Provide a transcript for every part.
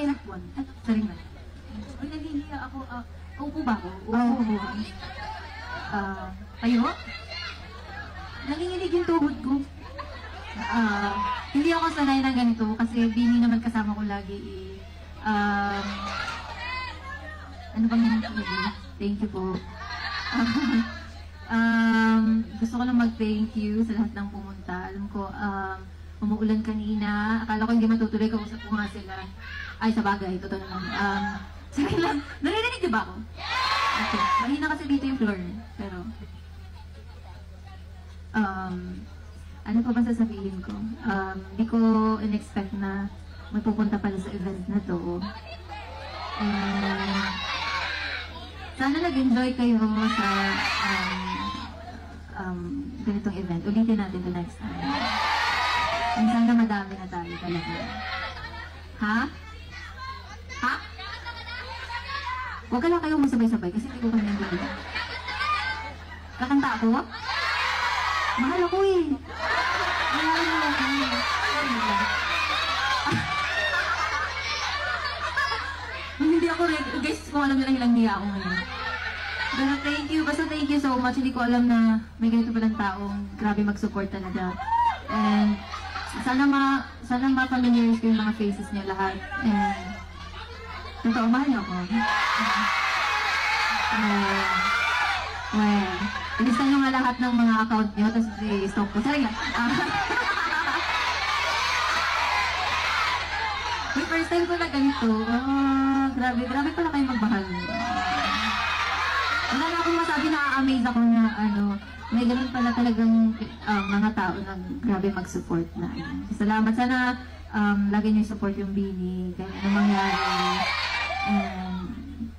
select one. Sorry na. Uy, nahihiya ako. Upo ba ako? Upo. Tayo? Nanginginig yung tuhod ko. Hindi ako sanay ng ganito kasi Bini naman kasama ko lagi. Ano bang ganito? Thank you po. Gusto ko lang mag-thank you sa lahat ng pumunta. Alam ko, umuulan kanina. Akala ko hindi matutuloy, kausap ko nga sila. Ay, sa bagay, totoo naman. Sige lang, naririnig niyo ba ako? Okay, mahina kasi dito yung floor. Pero, ano pa ba sasabihin ko? Hindi ko in-expect na magpupunta pala sa event na to. Sana nag-enjoy kayo sa ganitong event. Ulitin natin the next time. Sana madami na tayo talaga. Ha? Ha? Huwag ka lang kayong masabay-sabay kasi hindi ko kanya hindi. Kakanta ako? Mahal ako eh. Mahal ako eh. Hindi ako guys, kung alam nyo lang ilang niya ako ngayon. Pero thank you, basta thank you so much. Hindi ko alam na may ganito palang taong grabe mag-support talaga. And sana ma-familiarize ko yung mga faces niya lahat. And totoo, mahal niyo ako. Well, ilista nyo nga lahat ng mga account niyo, tapos i-stop ko. Sorry lang. May first time ko na ganito. Grabe pala kayo magmahal. Wala na akong masabi, na-amaze ako na may ganun pala talagang mga tao na grabe mag-support na. Salamat. Sana lagi niyo support yung Bini, kahit anong mangyari. And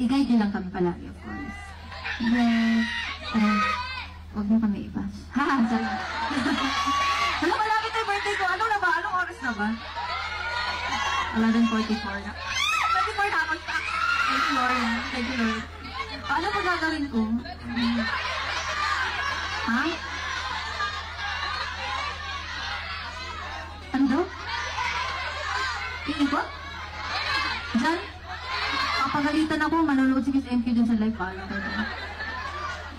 i-guide niyo lang kami palagi, of course. Yes. Huwag niyo kami i-bash. Ha! Sorry. Hala, malapit na yung birthday ko. Ano na ba? Anong oras na ba? 11:44 na. 24 na ako. Thank you, Lord. Thank you, Lord. Ano pa gagawin ko? Ha? Ano daw? Iikot? Diyan? Kapagalitan ako, manonood si Miss MQ dyan sa live.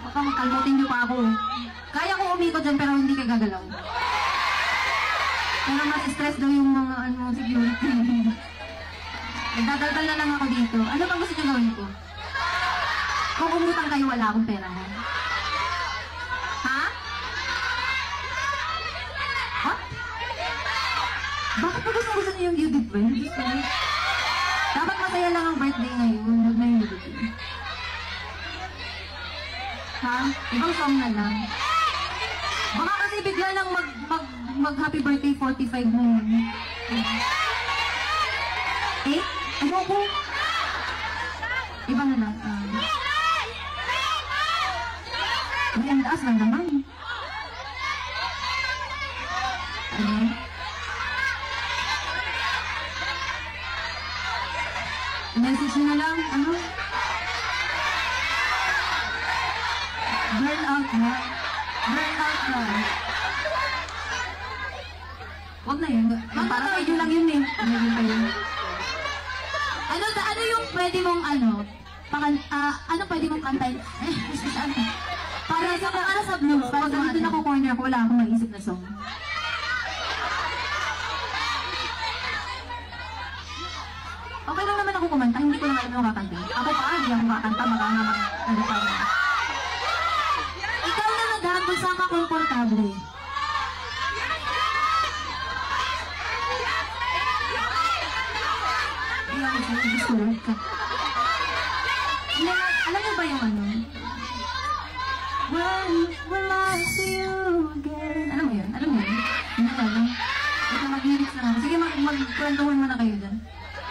Baka makalmutin niyo pa ako. Kaya ko umikot dyan pero hindi kayo gagalaw. Pero mas stress daw yung mga security. Nagdadaldal na lang ako dito. Ano bang gusto niyo gawin ko? Kung umutang kayo, wala akong pera. Ha? Ha? Bakit pa gusto niyo yung Judith ba? Dapat masaya lang ang birthday ngayon. Huwag na yung Judith. Ha? Ibang song na lang. Baka kasi bigla lang mag-happy birthday 45 na yun. Eh? Ano ko? Iba na lang. Ay, ang taas lang naman. Ano? Message na lang. Ano? Burn out na. Burn out na. Huwag na yun. Para kayo lang yun eh. Ano yung pwede mong ano pwede mong kantayin? Para sa blues, para sa dito na ko corner ko, wala akong maisip na song. Okay lang naman ako kumanta, hindi ko lang alam yung kakanta. Ako pa, hindi ako kakanta, baka naman ikaw na nag-handle sa ka komportable. Alam mo ba yung ano? When will I see you again? Alam mo yun? Alam mo yun? Hindi ko alam. Ito, mag-lyrics lang ako. Sige, magkwentuhan mo na kayo dyan.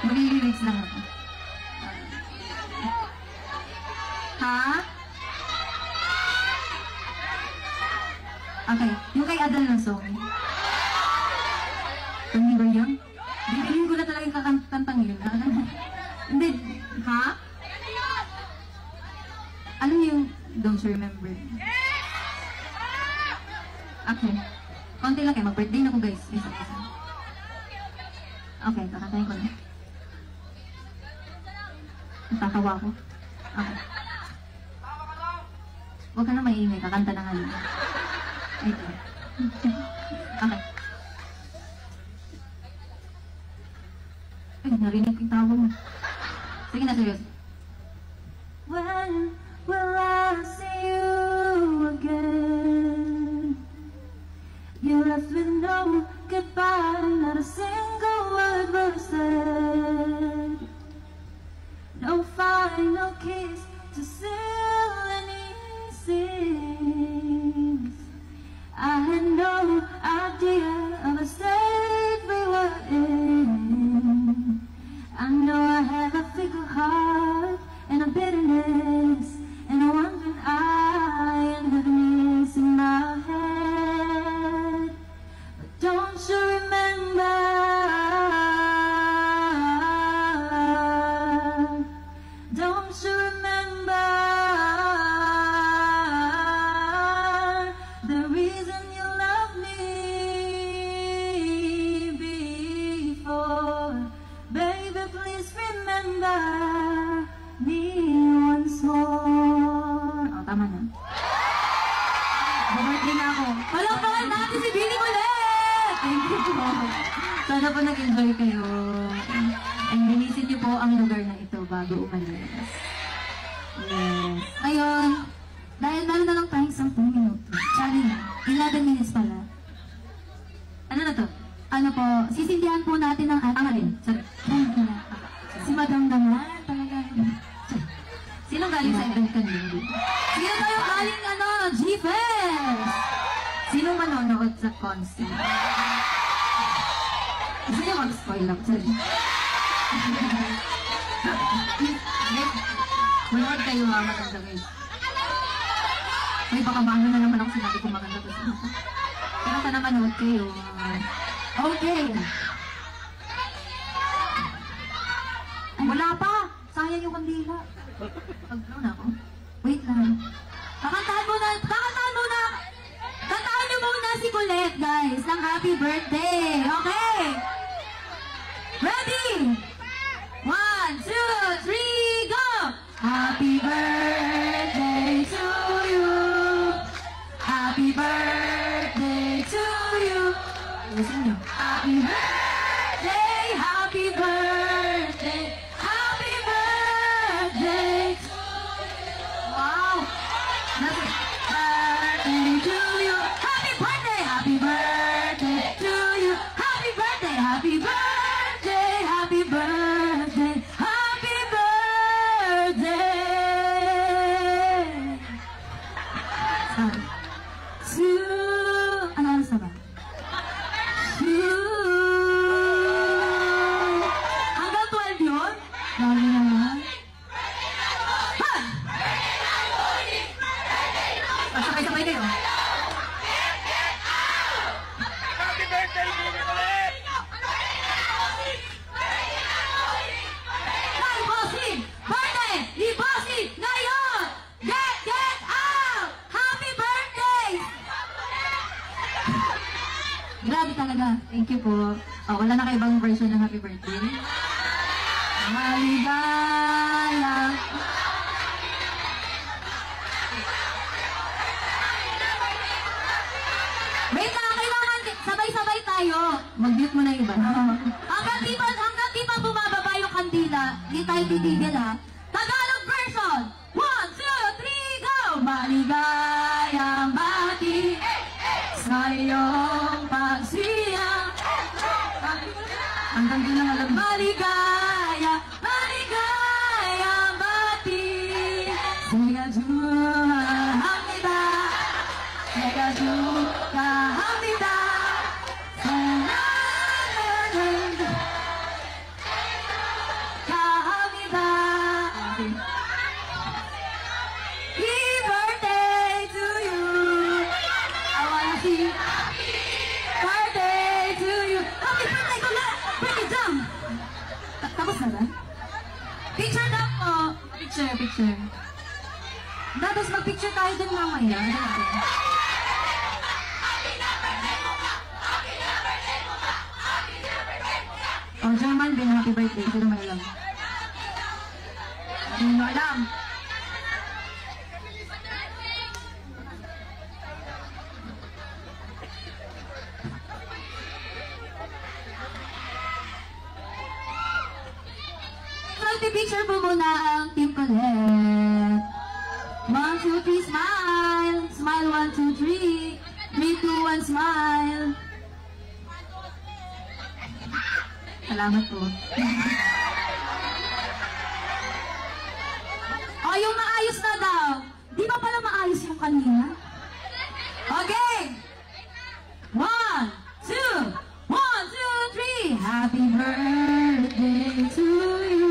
Mag-lyrics lang ako. Ha? Okay. Yung kay Adal na song. Hindi ba yun? Bibilin ko na talaga yung kakantang yun. Hindi. Ha? Alam niyo yung Don't You Remember? Okay. Konti lang kayo. Mag-birthday na ko guys. Isa-isa. Okay, kakantahin ko na. Natatawa ko. Okay. Huwag ka na maingay, kakanta na nga yun. Ito. Okay. Ay, narinig yung tawa mo. Sige na, seryoso. When will I see you again? You left with no goodbye, not a single word was said. No final kiss to seal any scenes. I had no idea of the state we were in. I know I have a fickle heart and a bitterness and a wandering eye and heaviness in my head. But don't you remember? Don't you remember the reason you loved me before? Baby, please remember me once more. Oh, tama na. Babirthday na ako. Palakpakan natin si Billy ulit! Thank you po. Sana po nag-enjoy kayo. And linisin niyo po ang lugar na ito bago umalis. Yes. Ngayon, dahil meron na lang tayong 10 minuto. Sorry na, 11 minutes pala. Ano na to? Ano po, sisindihan po natin ang rin. Sorry. Si Madam naman, talaga. Sino galing sa event kanina? Sino tayo galing, G-Fest? Sino manonood sa concert? Gusto niyo mag-spoil lang? Sorry. Manood kayo ha, maganda guys. Uy, baka maano na naman ako sinabi kung maganda to. Pero sana manood kayo. Okay. Wala pa! Sayang yung kandila. Pag-blow na ako. Wait lang. Kakantahan muna! Kantahan nyo muna si Colette, guys, ng happy birthday! Okay? Ready? 1, 2, 3, go! Happy birthday to you. Happy birthday to you. Listen nyo. Happy birthday, happy birthday, happy birthday to you. Wow! Birthday to you. Happy birthday, happy birthday to you. Happy birthday, happy birthday, happy birthday, happy birthday. Ano oras na ba? Hanggang 12 yun? Lagi naman. Sabay-sabay kayo. Happy birthday, Billy ulit! Hi, Bossy! Birthday! Ni Bossy! Ngayon! Get out! Happy birthday! Grabe talaga. Thank you po. Oh, wala na kayo ibang version ng happy birthday? Maligaya! Wait lang, kailangan sabay-sabay tayo. Mag-mute mo na yung iba. Hanggang di pa bumababa yung kandila, hindi tayo titigil ha. Tagalog version! 1, 2, 3, go! Maligayang bati sa iyong pagsiyang. Hanggang doon lang alam. Maligayang bati Hamida Hamida Hamida. Happy birthday to you. I wanna see birthday to you. Happy birthday ko na. Birthday jump. Tapos na ba? Picture na po. Picture. Tapos mag-picture tayo dun mamaya. Oh, German din, happy birthday. Sino may alam? Hindi mo alam. Picture po muna ang Team Colette. 1, 2, 3, smile! Smile, 1, 2, 3. 3, 2, 1, smile! Salamat po. Oh, yung maayos na daw. Di ba pala maayos yung kanina? Okay! 1, 2, 1, 2, 3. Happy birthday to you.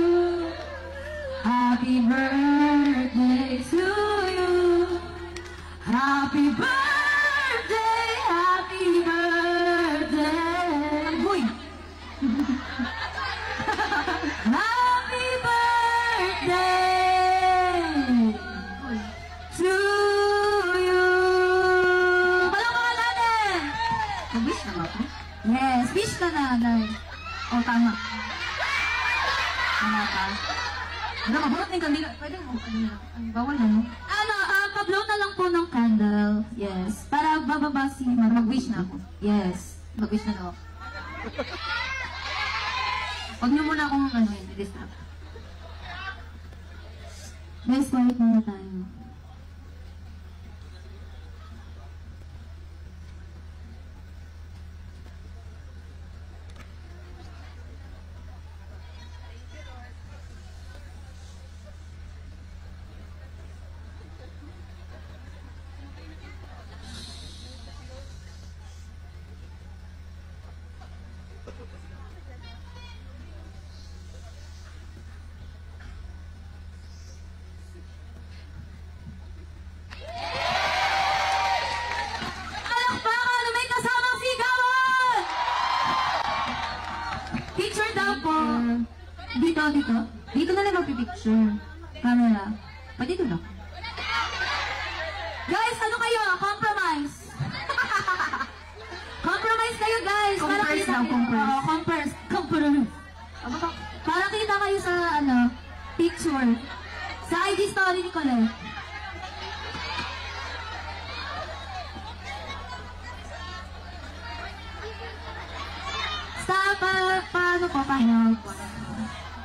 Happy birthday to you. Happy birthday, happy birthday. Uy! Happy birthday to you. Palakpakan natin! Mag-wish na ba ako? Yes, wish ka na, Nay. O, tama. Tama ka. Ano, mabuhat na yung kandila. Pwede mo, bawal na, no? Pa-blow na lang po ng candle. Yes. Para bababa si mag-wish na ako. Yes. Mag-wish na ako. Huwag niyo muna akong i-distract. Guys, quiet muna tayo. Dito. Dito na lang magpipicture. Camera. Pa dito lang. Guys, ano kayo? Compromise. Compromise kayo, guys. Compromise lang, compromise. Compromise. Para kita kayo sa, picture. Sa IG story ni Colette. Paano po?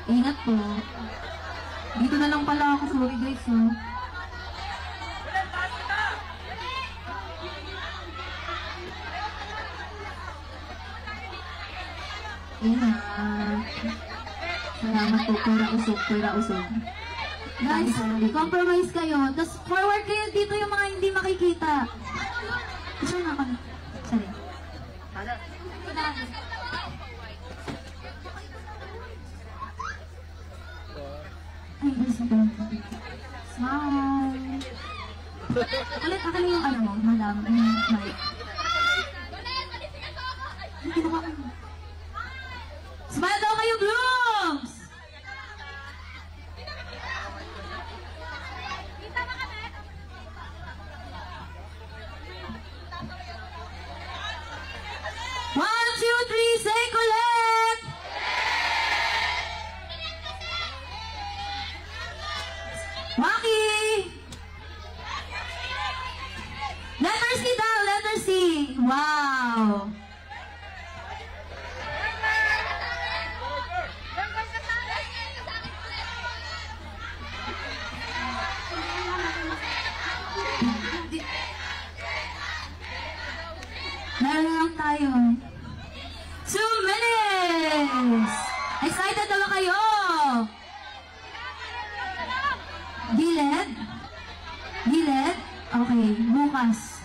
Ingat po. Dito na lang pala ako. Sorry guys, oh. Ingat. Salamat po. Pura usog. Guys, compromise kayo. Tapos forward kayo dito yung mga hindi makikita. Picture na kami. Sorry. Ay, guys, smile. Ulit, akin yung mo, madam. Mic. Smile daw kayo, blooms! One, two, three, say Colette! Maki! Letter C daw, letter C. Wow! Meron lang tayo. 2 minutes! Excited na ba kayo? Gilid? Gilid? Okay, bukas.